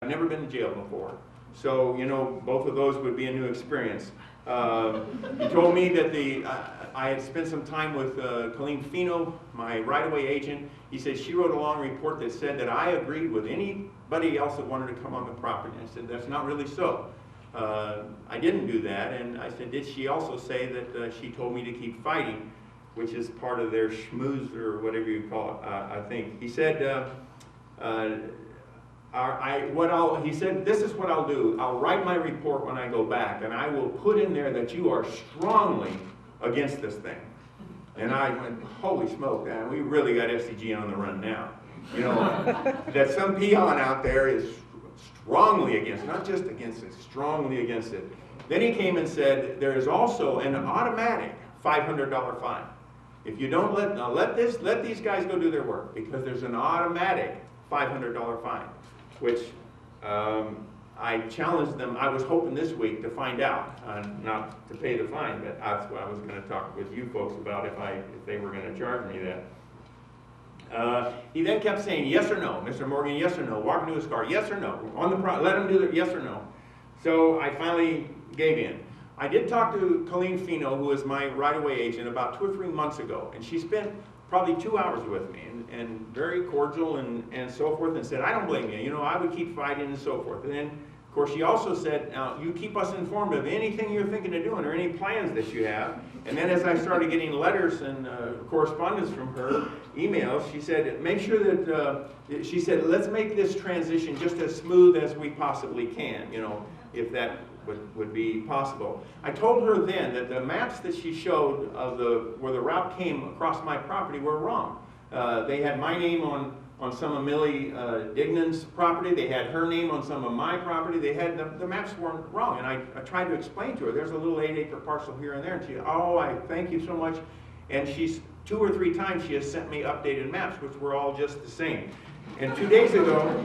I've never been to jail before. So, you know, both of those would be a new experience. He told me that I had spent some time with Colleen Fino, my right-of-way agent. He said she wrote a long report that said that I agreed with anybody else that wanted to come on the property. And I said, that's not really so. I didn't do that. And I said, did she also say that she told me to keep fighting, which is part of their schmooze or whatever you call it, I think. He said, he said, this is what I'll do. I'll write my report when I go back, and I will put in there that you are strongly against this thing. And I went, holy smoke, man, we really got SDG on the run now. You know, that some peon out there is strongly against, not just against it, strongly against it. Then he came and said, there is also an automatic $500 fine. If you don't let these guys go do their work, because there's an automatic $500 fine, which I challenged them. I was hoping this week to find out, not to pay the fine, but that's what I was going to talk with you folks about if they were going to charge me that. He then kept saying, yes or no, Mr. Morgan, yes or no, walk into his car, yes or no, on the let him do it, yes or no. So I finally gave in. I did talk to Colleen Fino, who is my right-of-way agent, about 2 or 3 months ago, and she spent probably 2 hours with me, and very cordial and so forth, and said, I don't blame you, you know, I would keep fighting and so forth. And then, of course, she also said, now, you keep us informed of anything you're thinking of doing or any plans that you have. And then as I started getting letters and correspondence from her, emails, she said, make sure that, she said, let's make this transition just as smooth as we possibly can, you know, if that would be possible. I told her then that the maps that she showed of where the route came across my property were wrong. They had my name on some of Millie Dignan's property. They had her name on some of my property. They had the maps weren't wrong. And I tried to explain to her, there's a little 8-acre parcel here and there. And she, oh, I thank you so much. And she's 2 or 3 times she has sent me updated maps, which were all just the same. And 2 days ago,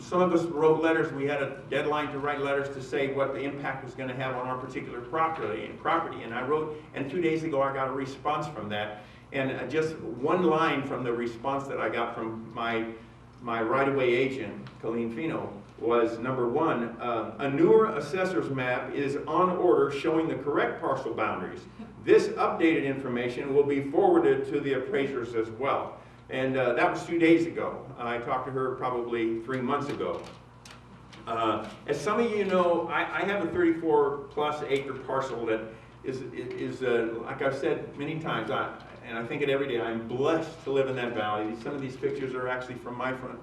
some of us wrote letters. We had a deadline to write letters to say what the impact was going to have on our particular property. And I wrote, and 2 days ago I got a response from that. And just one line from the response that I got from my right-of-way agent, Colleen Fino, was number 1, a newer assessor's map is on order showing the correct parcel boundaries. This updated information will be forwarded to the appraisers as well. And that was 2 days ago. I talked to her probably 3 months ago. As some of you know, I have a 34+ acre parcel that is like I've said many times, and I think it every day, I'm blessed to live in that valley. Some of these pictures are actually from my front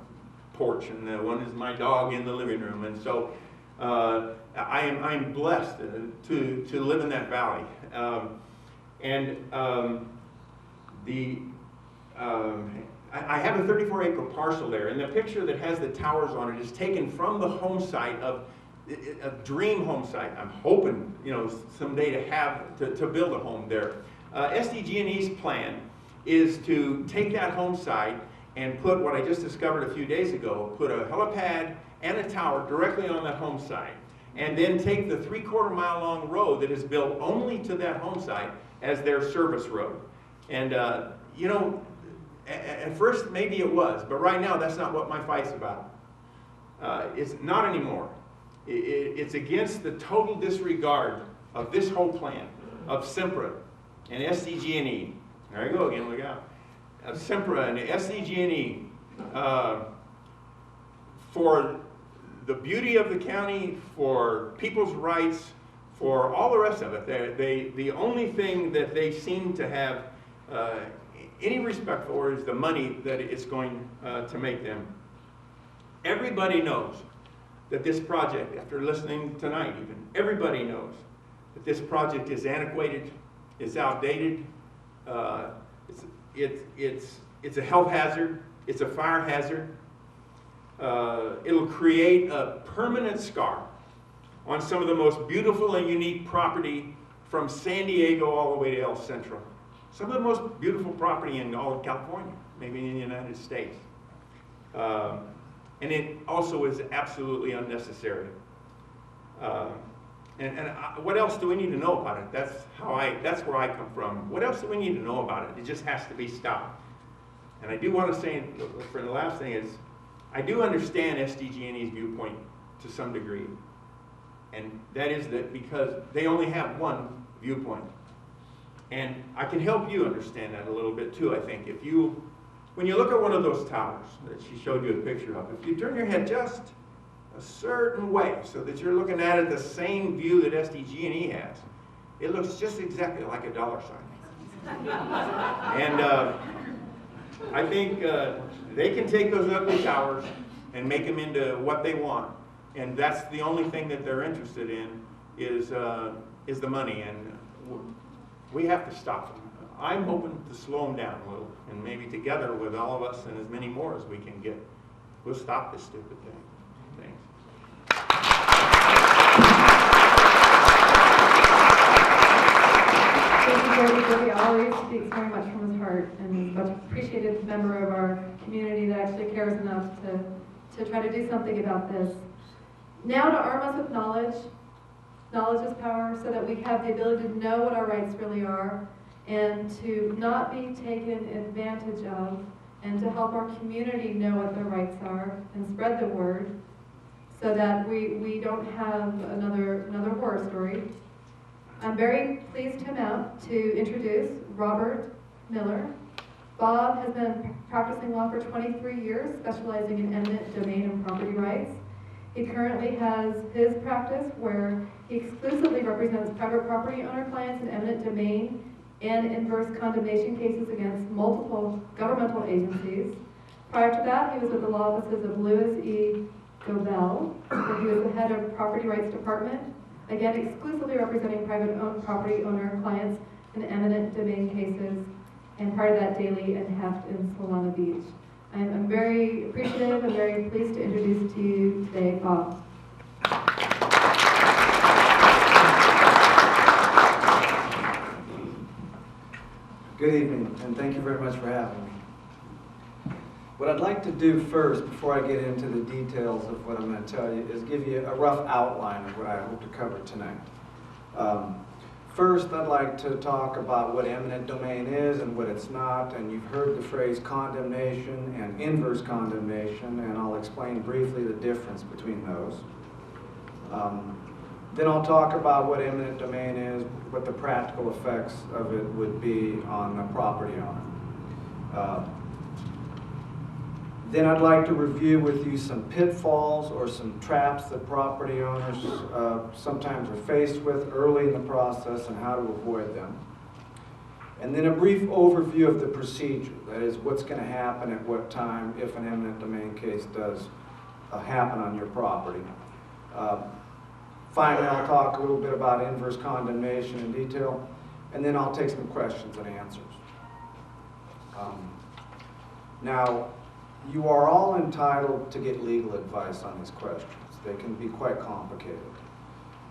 porch, and one is my dog in the living room. And so I'm blessed to live in that valley. I have a 34-acre parcel there, and the picture that has the towers on it is taken from the home site of a dream home site. I'm hoping, you know, someday to build a home there. SDG&E's plan is to take that home site and put what I just discovered a few days ago, put a helipad and a tower directly on that home site, and then take the 3/4 mile long road that is built only to that home site as their service road. And you know, at first maybe it was, but right now that's not what my fight's about. It's not anymore. It's against the total disregard of this whole plan, of Sempra and SDG&E. There you go again, look out. Of Sempra and SDG&E for the beauty of the county, for people's rights, for all the rest of it. The only thing that they seem to have any respect for is the money that it's going to make them. Everybody knows that this project, after listening tonight even, everybody knows that this project is antiquated, it's outdated, it's a health hazard, it's a fire hazard. It'll create a permanent scar on some of the most beautiful and unique property from San Diego all the way to El Centro. Some of the most beautiful property in all of California, maybe in the United States. And it also is absolutely unnecessary. What else do we need to know about it? That's where I come from. What else do we need to know about it? It just has to be stopped. And I do want to say, for the last thing is, I do understand SDG&E's viewpoint to some degree. And that is that because they only have one viewpoint. And I can help you understand that a little bit too, I think. When you look at one of those towers that she showed you a picture of, if you turn your head just a certain way so that you're looking at it the same view that SDG&E has, it looks just exactly like a dollar sign. And I think they can take those ugly towers and make them into what they want. And that's the only thing that they're interested in is the money. And we have to stop them. I'm hoping to slow them down a little, and maybe together with all of us and as many more as we can get, we'll stop this stupid thing. Thanks. Thank you, Jody. Jody always speaks very much from his heart, and he's a much appreciated member of our community that actually cares enough to try to do something about this. Now to arm us with knowledge. Knowledge is power, so that we have the ability to know what our rights really are and to not be taken advantage of, and to help our community know what their rights are and spread the word so that we don't have another horror story. I'm very pleased to introduce Robert Miller. Bob has been practicing law for 23 years, specializing in eminent domain and property rights. He currently has his practice where he exclusively represents private property owner clients in eminent domain and inverse condemnation cases against multiple governmental agencies. Prior to that, he was with the law offices of Lewis E. Gobel, where he was the head of Property Rights Department, again exclusively representing private property owner clients in eminent domain cases, and prior to that, Daly and Heft in Solana Beach. I'm very appreciative and very pleased to introduce to you today Bob. Good evening, and thank you very much for having me. What I'd like to do first, before I get into the details of what I'm going to tell you, is give you a rough outline of what I hope to cover tonight. First, I'd like to talk about what eminent domain is and what it's not, and you've heard the phrase condemnation and inverse condemnation, and I'll explain briefly the difference between those. Then I'll talk about what eminent domain is, what the practical effects of it would be on the property owner. Then I'd like to review with you some pitfalls or some traps that property owners sometimes are faced with early in the process and how to avoid them. And then a brief overview of the procedure, that is, what's going to happen at what time if an eminent domain case does happen on your property. Finally, I'll talk a little bit about inverse condemnation in detail, and then I'll take some questions and answers. Now, you are all entitled to get legal advice on these questions. They can be quite complicated.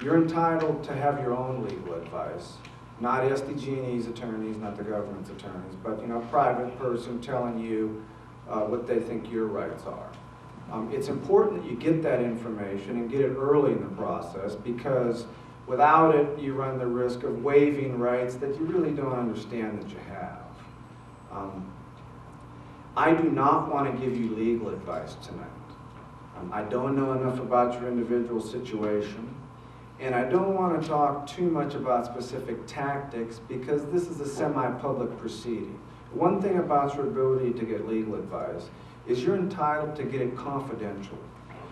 You're entitled to have your own legal advice, not SDG&E's attorneys, not the government's attorneys, but a private person telling you what they think your rights are. It's important that you get that information and get it early in the process, because without it, you run the risk of waiving rights that you really don't understand that you have. I do not want to give you legal advice tonight. I don't know enough about your individual situation, and I don't want to talk too much about specific tactics because this is a semi-public proceeding. One thing about your ability to get legal advice is you're entitled to get it confidential.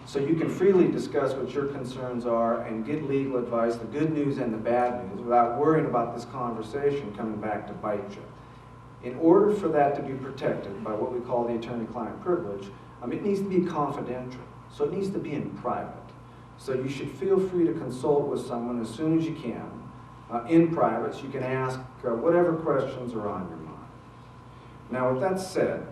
So you can freely discuss what your concerns are and get legal advice, the good news and the bad news, without worrying about this conversation coming back to bite you. In order for that to be protected by what we call the attorney-client privilege, it needs to be confidential. So it needs to be in private. So you should feel free to consult with someone as soon as you can, in private, so you can ask whatever questions are on your mind. Now, with that said,